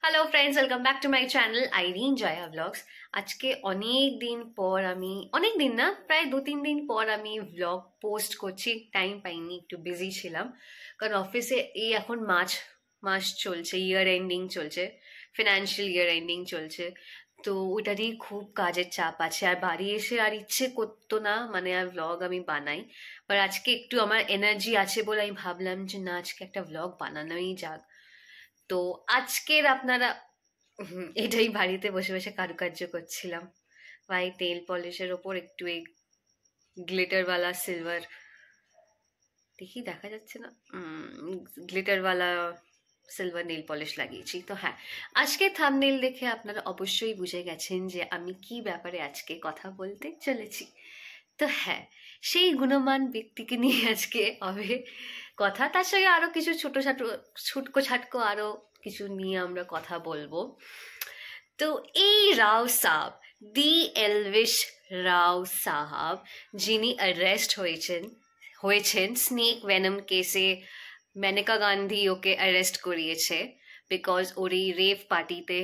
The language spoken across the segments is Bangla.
Hello friends, welcome back to my channel Irin Joya vlogs. আজকে অনেক দিন না, প্রায় 2-3 দিন পর আমি ব্লগ পোস্ট করছি। টাইম পাইনি, একটু বিজি ছিলাম, কারণ অফিসে এই এখন মাস চলছে, ইয়ার এন্ডিং চলছে, ফিনান্সিয়াল ইয়ার এন্ডিং চলছে। তো ওইটারই খুব কাজের চাপ আছে, আর বাড়ি এসে আর ইচ্ছে করতো না মানে আর ব্লগ আমি বানাই। বাট আজকে একটু আমার এনার্জি আছে বলে আমি ভাবলাম যে না, আজকে একটা ব্লগ বানানোই যাক। তো আজকের আপনারা এটাই বাড়িতে বসে বসে কারুকার্য করছিলাম। হোয়াইট নেল পলিশের ওপর একটু এই গ্লিটারওয়ালা সিলভার, দেখি দেখা যাচ্ছে না, গ্লিটারওয়ালা সিলভার নেল পলিশ লাগিয়েছি। তো হ্যাঁ, আজকে থাম্বনেল দেখে আপনারা অবশ্যই বুঝে গেছেন যে আমি কি ব্যাপারে আজকে কথা বলতে চলেছি। তো হ্যাঁ, সেই গুণমান ব্যক্তিকে নিয়ে আজকে হবে কথা, তার সঙ্গে আরো কিছু ছুটকো ছাটকো আরো কিছু নিয়ে আমরা কথা বলবো। তো এই রাও সাহাব, দি এলভিশ রাও সাহাব, যিনি অ্যারেস্ট হয়েছেন স্নেক ভেনম কেসে। মেনকা গান্ধী ওকে অ্যারেস্ট করিয়েছে বিকজ ওর এই রেভ পার্টিতে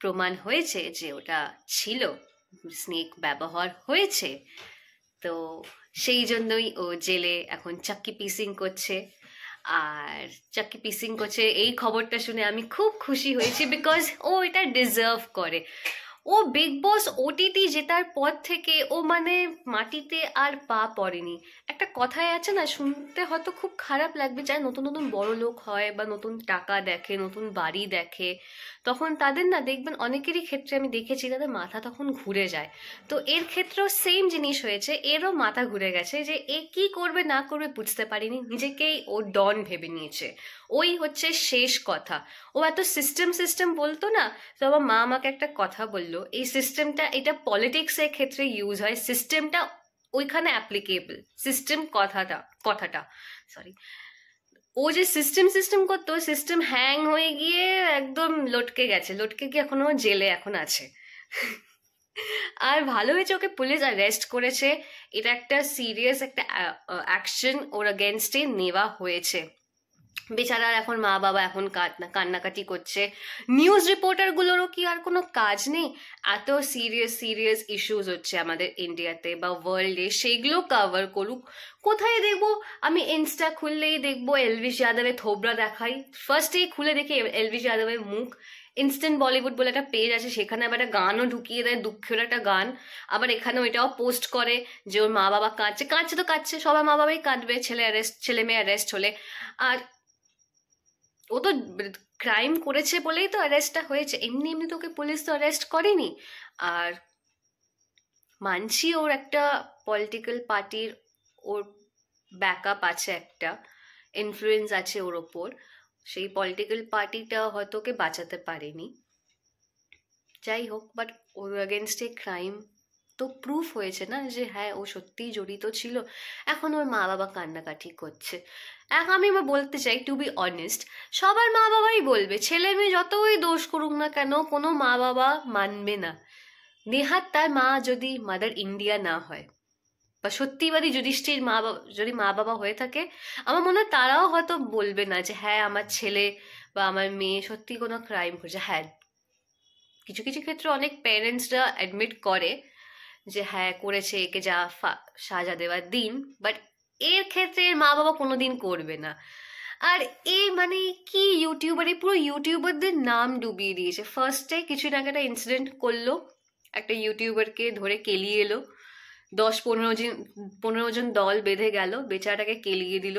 প্রমাণ হয়েছে যে ওটা ছিল, স্নেক ব্যবহার হয়েছে। তো সেই জন্যই ও জেলে এখন চাক্কি পিসিং করছে। আর চাক্কি পিসিং করছে এই খবরটা শুনে আমি খুব খুশি হয়েছি, বিকজ ও এটা ডিজার্ভ করে। ও বিগ বস ওটিটি জেতার পর থেকে ও মানে মাটিতে আর পা পড়েনি। একটা কথাই আছে না, শুনতে হয়তো খুব খারাপ লাগবে, যারা নতুন নতুন বড় লোক হয় বা নতুন টাকা দেখে, নতুন বাড়ি দেখে, তখন তাদের না দেখবেন অনেকেরই ক্ষেত্রে আমি দেখেছি তাদের মাথা তখন ঘুরে যায়। তো এর ক্ষেত্রেও সেম জিনিস হয়েছে, এরও মাথা ঘুরে গেছে যে এ কি করবে না করবে বুঝতে পারিনি, নিজেকেই ও ডন ভেবে নিয়েছে। ওই হচ্ছে শেষ কথা। ও এত সিস্টেম বলতো না, তো আমার মা আমাকে একটা কথা বললো, এই সিস্টেমটা এটা পলিটিক্সের ক্ষেত্রে ইউজ হয়, সিস্টেমটা ওইখানে অ্যাপ্লিকেবল। কথাটা সরি, ও যে সিস্টেম করতো, সিস্টেম হ্যাং হয়ে গিয়ে একদম লটকে গিয়ে এখনো জেলে এখন আছে। আর ভালো হয়েছে ওকে পুলিশ অ্যারেস্ট করেছে, এটা একটা সিরিয়াস একটা অ্যাকশন ওর এগেনস্টে নেওয়া হয়েছে। বেচারার এখন মা বাবা এখন কান্নাকাটি করছে। নিউজ রিপোর্টার গুলোরও কি আর কোনো কাজ নেই? এত সিরিয়াস ইস্যুস হচ্ছে আমাদের ইন্ডিয়াতে বা ওয়ার্ল্ডে, সেগুলো কভার করুক। কোথায় দেখবো আমি, ইনস্টা খুললেই দেখবো এলভিশ যাদবের থোবরা দেখাই, ফার্স্টেই খুলে দেখি এলভিশ যাদবের মুখ। ইনস্ট্যান্ট বলিউড বলে একটা পেজ আছে, সেখানে আবার একটা গানও ঢুকিয়ে দেয়, দুঃখের একটা গান। আবার এখানে ওইটাও পোস্ট করে যে ওর মা বাবা কাঁদছে, সবার মা বাবাই কাঁদবে ছেলে মেয়ে অ্যারেস্ট হলে। আর ও তো ক্রাইম করেছে বলেই তো অ্যারেস্টটা হয়েছে, এমনি এমনি তো ওকে পুলিশ তো অ্যারেস্ট করেনি। আর মানছি ওর একটা পলিটিক্যাল পার্টির ওর ব্যাকআপ আছে, একটা ইনফ্লুয়েন্স আছে ওর ওপর, সেই পলিটিক্যাল পার্টিটা হয়তো ওকে বাঁচাতে পারেনি। যাই হোক, বাট ওর এগেনস্টে ক্রাইম তো প্রুফ হয়েছে না যে হ্যাঁ ও সত্যিই জড়িত ছিল। এখন ওর মা বাবা কান্নাকাটি করছে। এখন আমি বলতে চাই, টু বি অনেস্ট, সবার মা বাবাই বলবে, ছেলে মেয়ে যতই দোষ করুক না কেন কোনো মা বাবা মানবে না। নেহাত তার মা যদি মাদার ইন্ডিয়া না হয়, বা সত্যিবাদী যুধিষ্ঠির যদি মা বাবা হয়ে থাকে, আমার মনে হয় তারাও হয়তো বলবে না যে হ্যাঁ আমার ছেলে বা আমার মেয়ে সত্যি কোনো ক্রাইম করেছে। হ্যাঁ, কিছু কিছু ক্ষেত্রে অনেক প্যারেন্টসরা অ্যাডমিট করে যে হ্যাঁ করেছে, একে যা সাজা দেওয়ার দিন, বাট এর ক্ষেত্রে এর মা বাবা কোনোদিন করবে না। আর এই মানে কি ইউটিউবার, এই পুরো ইউটিউবারদের নাম ডুবিয়ে দিয়েছে। ফার্স্টে কিছুদিন আগে একটা ইনসিডেন্ট করলো, একটা ইউটিউবারকে ধরে কেলিয়ে এলো, 10-15 জন দল বেঁধে গেল, বেচারাটাকে কেলিয়ে দিল।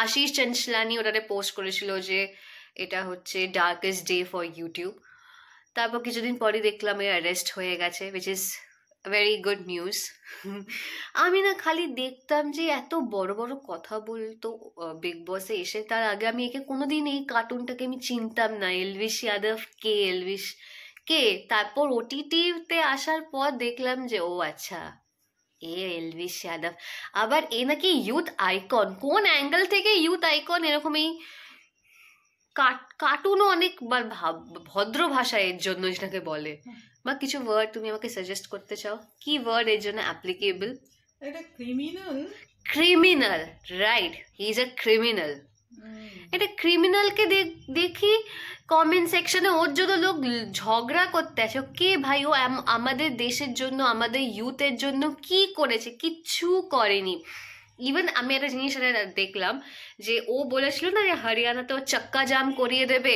আশিস চঞ্চলানি ওটাতে পোস্ট করেছিল যে এটা হচ্ছে ডার্কেস্ট ডে ফর ইউটিউব। তারপর কিছুদিন পরই দেখলাম এ অ্যারেস্ট হয়ে গেছে, which is very good news. আমি না খালি দেখতাম যে এত বড় বড় কথা বলতো বিগ বসে এসে, তার আগে আমি একে কোনোদিন এই কার্টুনটাকে আমি চিনতাম না। এলভিশ যাদব কে, তারপর ওটিটিতে আসার পর দেখলাম যে ও আচ্ছা এ এলভিশ যাদব। আবার এ নাকি ইউথ আইকন, কোন অ্যাঙ্গেল থেকে ইউথ আইকন এরকম? এই কার্টুনও অনেকবার ভদ্র ভাষা এর জন্য যেটাকে বলে, বা কিছু ওয়ার্ড তুমি আমাকে সাজেস্ট করতে চাও, কি ওয়ার্ড এর জন্য অ্যাপ্লিকেবল? এটা criminal, right, he is a criminal. এটা ক্রিমিনালকে দেখি কমেন্ট সেকশনে ওর জন্য লোক ঝগড়া করতে আছে। কে ভাই ও আমাদের দেশের জন্য, আমাদের ইউথের জন্য কি করেছে? কিচ্ছু করেনি। ইভেন আমি একটা জিনিস দেখলাম যে ও বলেছিল না যে হরিয়ানাতে ও চাক্কা জাম করিয়ে দেবে,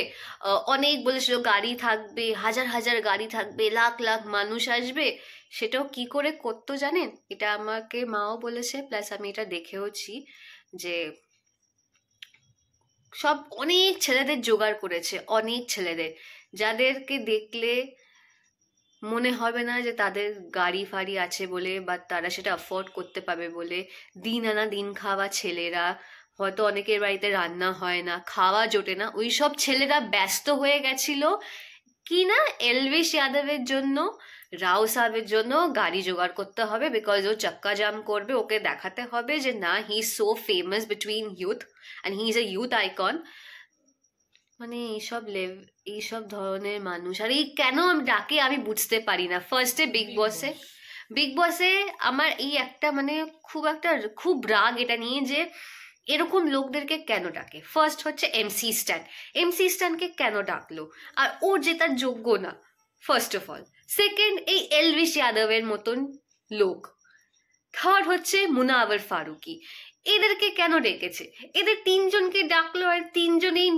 অনেক বলেছিল গাড়ি থাকবে, হাজার হাজার গাড়ি থাকবে, লাখ লাখ মানুষ আসবে। সেটাও কি করে করতো জানেন? এটা আমাকে মাও বলেছে, প্লাস আমি এটা দেখেওছি যে সব অনেক ছেলেদের জোগাড় করেছে, অনেক ছেলেদের, যাদেরকে দেখলে মনে হবে না যে তাদের গাড়ি ফাড়ি আছে বলে বা তারা সেটা অ্যাফোর্ড করতে পারবে বলে। দিন আনা দিন খাওয়া ছেলেরা, হয়তো অনেকের বাড়িতে রান্না হয় না, খাওয়া জোটে না, ওই সব ছেলেরা ব্যস্ত হয়ে গেছিল কি না এলভিশ যাদবের জন্য, রাও সাহেবের জন্য গাড়ি জোগাড় করতে হবে, বিকজ ও চাক্কা জাম করবে, ওকে দেখাতে হবে যে না he is so famous between youth and he is a youth icon. মানে এইসব ধরনের মানুষ, আর এই কেন আমি ডাকে আমি বুঝতে পারি না। ফার্স্টে বিগ বসে আমার এই একটা মানে খুব রাগ এটা নিয়ে যে এরকম লোকদেরকে কেন ডাকে। ফার্স্ট হচ্ছে এমসি স্ট্যানকে কেন ডাকলো, আর ও জেতার যোগ্য না ফার্স্ট অফ অল। সেকেন্ড, এই এলভিশ যাদবের মতন লোক। থার্ড হচ্ছে মুনাওয়ার ফারুকি, এদেরকে কেন ডেকেছে? এদের তিনজনকে ডাকলো, আর তিনজনেই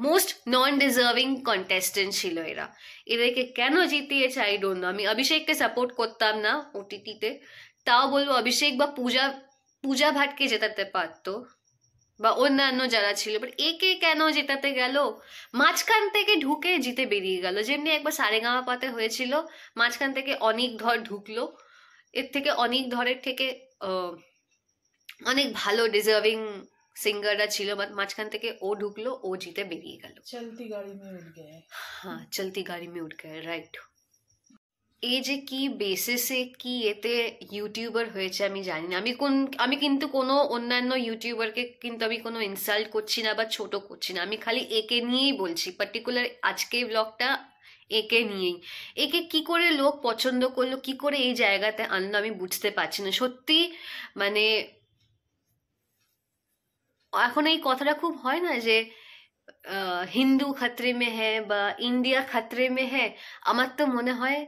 মোস্ট নন ডিজার্ভিং কন্টেস্টেন্ট ছিল এরা। এদেরকে কেন জিতিয়েছে আই ডোন্ট নো। আমি অভিষেককে সাপোর্ট করতাম না ওটিটিতে, তাও বলবো অভিষেক বা পূজা ভাটকে জেতাতে পারতো, বা অন্যান্য যারা ছিল, বাট একে কেন জেতাতে গেল? মাঝখান থেকে ঢুকে জিতে বেরিয়ে গেল, যেমনি একবার সারেগামাপাতে হয়েছিল, মাঝখান থেকে অনেক ধর ঢুকলো, এর থেকে অনেক ধরের থেকে অনেক ভালো ডিজার্ভিং সিঙ্গাররা ছিল, মাঝখান থেকে ও ঢুকলো, ও জিতে বেরিয়ে গেল। চলতি গাড়ি মে উঠ গয়ে, রাইট। এই যে কি বেসিসে কি এতে ইউটিউবার হয়েছে আমি জানি না। আমি কিন্তু কোনো অন্যান্য ইউটিউবারকে কিন্তু আমি কোনো ইনসাল্ট করছি না বা ছোট করছি না, আমি খালি একে নিয়েই বলছি। পার্টিকুলার আজকে ব্লগটা একে নিয়েই। একে কি করে লোক পছন্দ করলো, কি করে এই জায়গাতে আনলো, আমি বুঝতে পারছি না সত্যি। মানে এখন এই কথাটা খুব হয় না যে হিন্দু খতরে মে হ্যায় বা ইন্ডিয়া খতরে মে হ্যায়। আমার তো মনে হয়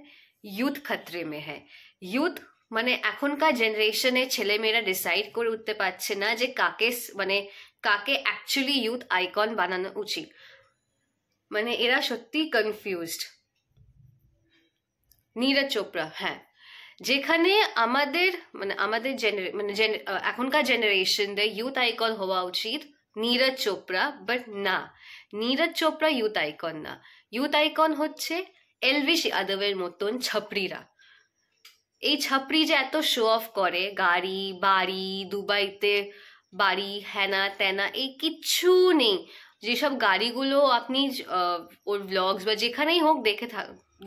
ইউথ খতরে মে হ্যায়। ইউথ মানে এখনকার জেনারেশনে ছেলেমেয়েরা ডিসাইড করে উঠতে পারছে না যে কাকে অ্যাকচুয়ালি ইউথ আইকন বানানো উচিত। মানে এরা সত্যি কনফিউজড। নীরজ চোপড়া, হ্যাঁ, যেখানে আমাদের এখনকার জেনারেশনদের ইউথ আইকন হওয়া উচিত নীরজ চোপড়া, বাট না, নীরজ চোপড়া ইউথ আইকন না। ইউথ আইকন হচ্ছে এলভিশ যাদবের মতন ছাপড়িরা। এই ছাপড়ি যে এত শো অফ করে, গাড়ি বাড়ি, দুবাইতে বাড়ি, হ্যানা ত্যানা, এই কিচ্ছু নেই। যেসব গাড়িগুলো আপনি ওর ব্লগস বা যেখানেই হোক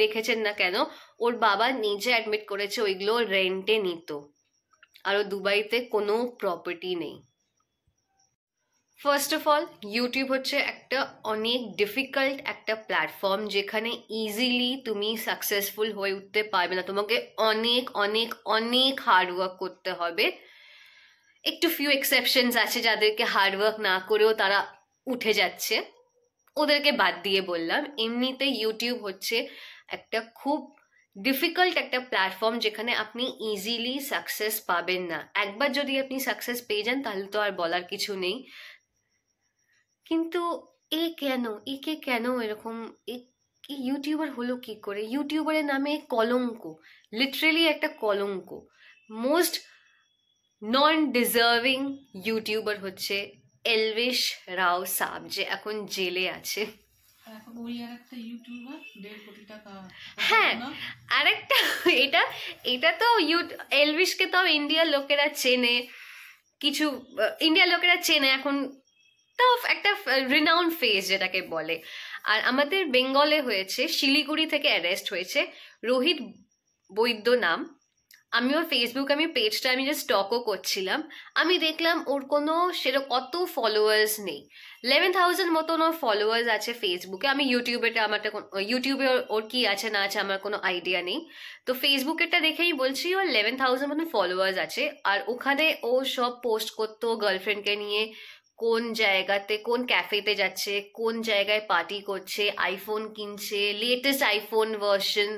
দেখেছেন না কেন, ওর বাবা নিজে অ্যাডমিট করেছে ওইগুলো রেন্টে নিত, আর ও দুবাইতে কোনো প্রপার্টি নেই। ফার্স্ট অফ অল ইউটিউব হচ্ছে একটা অনেক ডিফিকাল্ট একটা প্ল্যাটফর্ম, যেখানে ইজিলি তুমি সাকসেসফুল হয়ে উঠতে পারবে না। তোমাকে অনেক অনেক অনেক হার্ডওয়ার্ক করতে হবে। একটু ফিউ এক্সেপশনস আছে যাদেরকে হার্ডওয়ার্ক না করেও তারা উঠে যাচ্ছে, ওদেরকে বাদ দিয়ে বললাম। এমনিতে ইউটিউব হচ্ছে একটা খুব ডিফিকাল্ট একটা প্ল্যাটফর্ম, যেখানে আপনি ইজিলি সাকসেস পাবেন না। একবার যদি আপনি সাকসেস পেয়ে যান তাহলে তো আর বলার কিছু নেই। কিন্তু একে কেন এরকম ইউটিউবার হলো কি করে? ইউটিউবারের নামে কলঙ্ক, লিটারেলি একটা কলঙ্ক। মোস্ট নন ডিজার্ভিং ইউটিউবার হচ্ছে এলভিশ রাও সাব, যে এখন জেলে আছে। হ্যাঁ, আরেকটা এটা তো এলভিশকে তো ইন্ডিয়ার লোকেরা চেনে, কিছু ইন্ডিয়ার লোকেরা চেনে এখন, তাও একটা রিনাউন্ড ফেস যেটাকে বলে। আর আমাদের বেঙ্গলে হয়েছে, শিলিগুড়ি থেকে অ্যারেস্ট হয়েছে রোহিত বৈদ্য নাম। আমি ওর আমি পেজটা জাস্ট স্টকও করছিলাম, আমি দেখলাম ওর কোনো সেরকম অত ফলোয়ার্স নেই। 11,000 মতন ওর ফলোয়ার্স আছে ফেসবুকে। আমি ইউটিউবে ওর কি আছে না আছে আমার কোনো আইডিয়া নেই, তো ফেসবুকেরটা দেখেই বলছি ওর 11,000 মতন ফলোয়ার্স আছে। আর ওখানে ও সব পোস্ট করতো গার্লফ্রেন্ডকে নিয়ে, কোন জায়গাতে কোন ক্যাফেতে যাচ্ছে, কোন জায়গায় পার্টি করছে, আইফোন কিনছে, লেটেস্ট আইফোন ভার্সন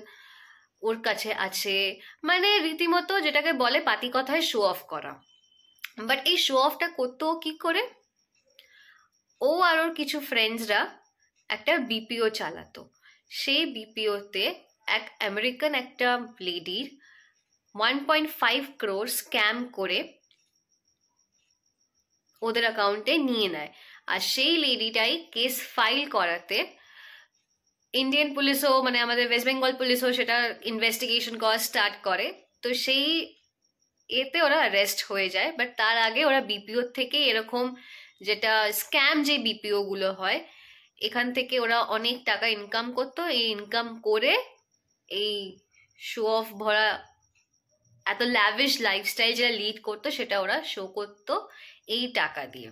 ওর কাছে আছে, মানে রীতিমতো যেটাকে বলে পাতি কথায় শো অফ করা। বাট এই শো অফটা করতো কি করে? ও আর ওর কিছু ফ্রেন্ডসরা একটা বিপিও চালাতো। সেই বিপিওতে এক আমেরিকান একটা লেডির 1.5 crore স্ক্যাম করে ওদের অ্যাকাউন্টে নিয়ে নেয়। আর সেই লেডিটাই কেস ফাইল করাতে ইন্ডিয়ান পুলিশও, মানে আমাদের ওয়েস্ট বেঙ্গল পুলিশও সেটা ইনভেস্টিগেশন করা স্টার্ট করে। তো সেই এতে ওরা অ্যারেস্ট হয়ে যায়। বাট তার আগে ওরা বিপিও থেকে এরকম যেটা স্ক্যাম যে বিপিও গুলো হয়, এখান থেকে ওরা অনেক টাকা ইনকাম করতো। এই ইনকাম করে এই শো অফ ভরা এত ল্যাভিশ লাইফস্টাইল যেটা লিড করতো সেটা ওরা শো করতো এই টাকা দিয়ে।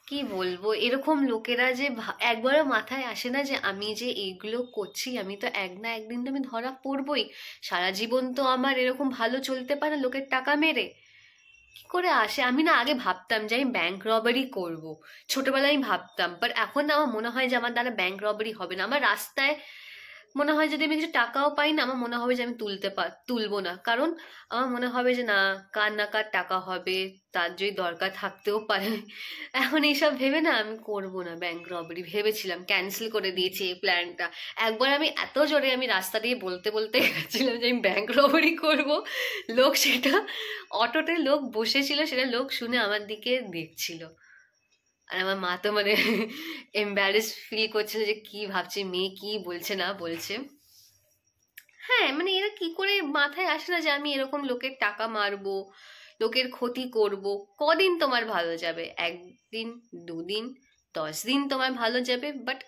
কি বলবো, এরকম লোকেরা যে একবারও মাথায় আসে না যে আমি যে এইগুলো করছি, আমি তো এক না একদিন তো আমি ধরা পড়বই। সারা জীবন তো আমার এরকম ভালো চলতে পারে লোকের টাকা মেরে। কি করে আসে? আমি না আগে ভাবতাম যে আমি ব্যাংক রবারি করব, ছোটবেলায় আমি ভাবতাম। বাট এখন আমার মনে হয় যে আমার দ্বারা ব্যাংক রবারি হবে না। আমার রাস্তায় মনে হয় যদি আমি কিছু টাকাও পাই না, আমার মনে হবে যে আমি তুলবো না। কারণ আমার মনে হবে যে না, কার না কার টাকা হবে, তার যদি দরকার থাকতেও পারে। এখন এইসব ভেবে না আমি করবো না ব্যাংক রবারি। ভেবেছিলাম, ক্যান্সেল করে দিয়েছি এই প্ল্যানটা। একবার আমি এত জোরে আমি রাস্তা দিয়ে বলতে বলতে গেছিলাম যে আমি ব্যাংক রবারি করব, লোক সেটা অটোতে লোক বসেছিল, সেটা লোক শুনে আমার দিকে দেখছিল। আর আমার মা তো মানে এম্বারেস ফিল করছিল যে কি ভাবছে মেয়ে, কি বলছে না বলছে। হ্যাঁ, মানে এরা কি করে মাথায় আসে না যে আমি এরকম লোকের টাকা মারবো, লোকের ক্ষতি করব। কদিন তোমার ভালো যাবে? একদিন, দুদিন, 10 দিন তোমার ভালো যাবে। বাট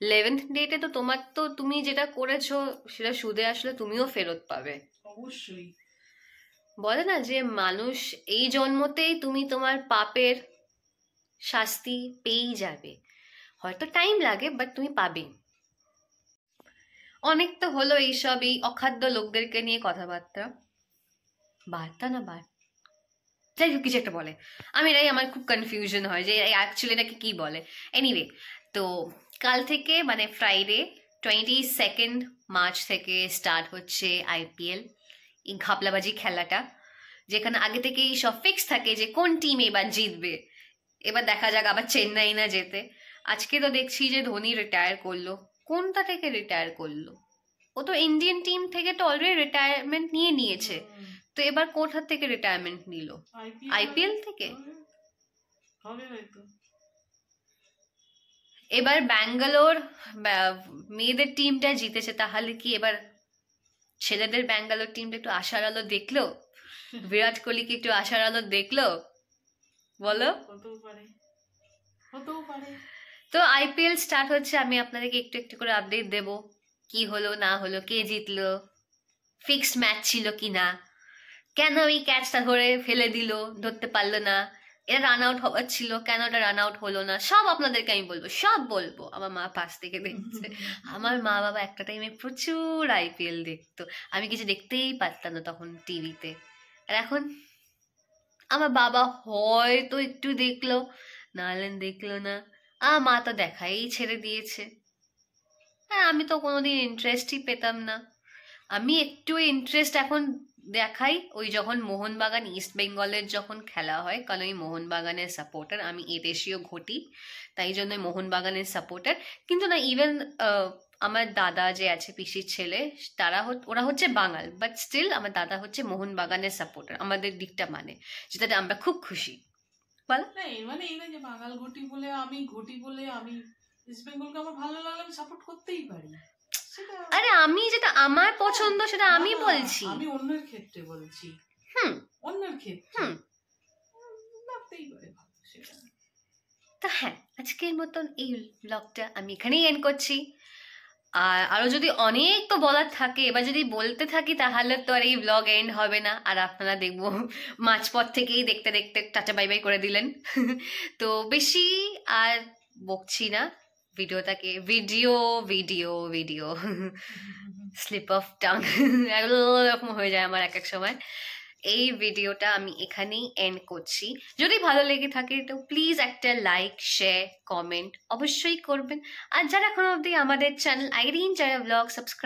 11th ডেটে তো তোমার তো তুমি যেটা করেছো সেটা সুদে আসলে তুমিও ফেরত পাবে। অবশ্যই বলে না যে মানুষ এই জন্মতেই তুমি তোমার পাপের শাস্তি পেয়েই যাবে। হয়তো টাইম লাগে, বাট তুমি পাবে। অনেক তো হলো এইসব এই অখাদ্য লোকদেরকে নিয়ে কথাবার্তা। বার্তা না যাই হোক কিছু একটা বলে, আমি এটাই আমার খুব কনফিউশন হয় যে অ্যাকচুয়ালি এটাকে কি বলে। এনিওয়ে, তো কাল থেকে মানে ফ্রাইডে 22 মার্চ থেকে স্টার্ট হচ্ছে আইপিএল, এই ঘাপলাবাজি খেলাটা, যেখানে আগে থেকেই সব ফিক্স থাকে যে কোন টিম এবার জিতবে। এবার দেখা যাক আবার চেন্নাই না যেতে। আজকে তো দেখছি যে ধোনি রিটায়ার করলো। কোনটা থেকে রিটায়ার করলো? ও তো ইন্ডিয়ান টিম থেকে তো অলরেডি রিটায়ারমেন্ট নিয়ে নিয়েছে। তো এবার কোথা থেকে রিটায়ারমেন্ট নিল? আইপিএল থেকে? এবার ব্যাঙ্গালোর মেয়েদের টিমটা জিতেছে, তাহলে কি এবার ছেলেদের ব্যাঙ্গালোর টিমটা একটু আশার আলো দেখলো? বিরাট কোহলি কি একটু আশার আলো দেখলো? বলো। তো আইপিএল স্টার্ট হচ্ছে, আমি আপনাদেরকে একটু একটু করে আপডেট দেব, কি হলো না হলো, কে জিতলো, ফিক্সড ম্যাচ ছিল কি না, কেন এই ক্যাচটা ধরে ফেলে দিল, ধরতে পারলো না, এটা রান আউট হওয়ার ছিল, কেন এটা রান আউট হলো না, সব আপনাদেরকে আমি বলবো, সব বলবো। আমার মা পাশ থেকে দেখছে। আমার মা বাবা একটা টাইমে প্রচুর আইপিএল দেখতো, আমি কিছু দেখতেই পারতাম না তখন টিভিতে। আর এখন আমার বাবা হয়তো একটু দেখলো, নাহলে দেখলো না। মা তো দেখাই ছেড়ে দিয়েছে। হ্যাঁ, আমি তো কোনোদিন ইন্টারেস্টই পেতাম না। আমি একটু ইন্টারেস্ট এখন দেখাই ওই যখন মোহনবাগান ইস্ট বেঙ্গলের যখন খেলা হয়, কারণ আমি মোহনবাগানের সাপোর্টার, আমি এদেশীয় ঘটি, তাই জন্য মোহনবাগানের সাপোর্টার। কিন্তু না, ইভেন আমার দাদা যে আছে পিসির ছেলে, ওরা হচ্ছে বাঙাল, বাট স্টিল আমার দাদা হচ্ছে মোহনবাগানের সাপোর্টার, আমাদের দিকটা মানে, যেটাতে আমরা খুব খুশি। বল না, মানে এই না যে বাঙাল ঘটি বলে আমি ইস্ট বেঙ্গলকে আমার ভালো লাগলে আমি সাপোর্ট করতেই পারি। আরে আমি যেটা আমার পছন্দ সেটা আমি বলছি, আমি অন্যের ক্ষেত্রে বলছি। অন্যের ক্ষেত্রে লাগতেই পারে সেটা। তো হ্যাঁ, আজকের মতন এই ব্লগটা আমি এখানেই এন্ড করছি। আর আরো যদি অনেক তো বলার থাকে, এবার যদি বলতে থাকি তাহলে তো আর এই ব্লগ এন্ড হবে না। আর আপনারা দেখবো মাঝপথ থেকেই দেখতে দেখতে টাটা বাই বাই করে দিলেন। তো বেশি আর বকছি না, ভিডিওটাকে video video video slip of tongue এরকম হয়ে যায় আমার এক এক সময়। এই ভিডিওটা আমি এখানেই এন্ড করছি। যদি ভালো লেগে থাকে তো প্লিজ একটা লাইক, শেয়ার, কমেন্ট অবশ্যই করবেন। আর যারা এখনো অবধি আমাদের channel Irin Joya vlog subscribe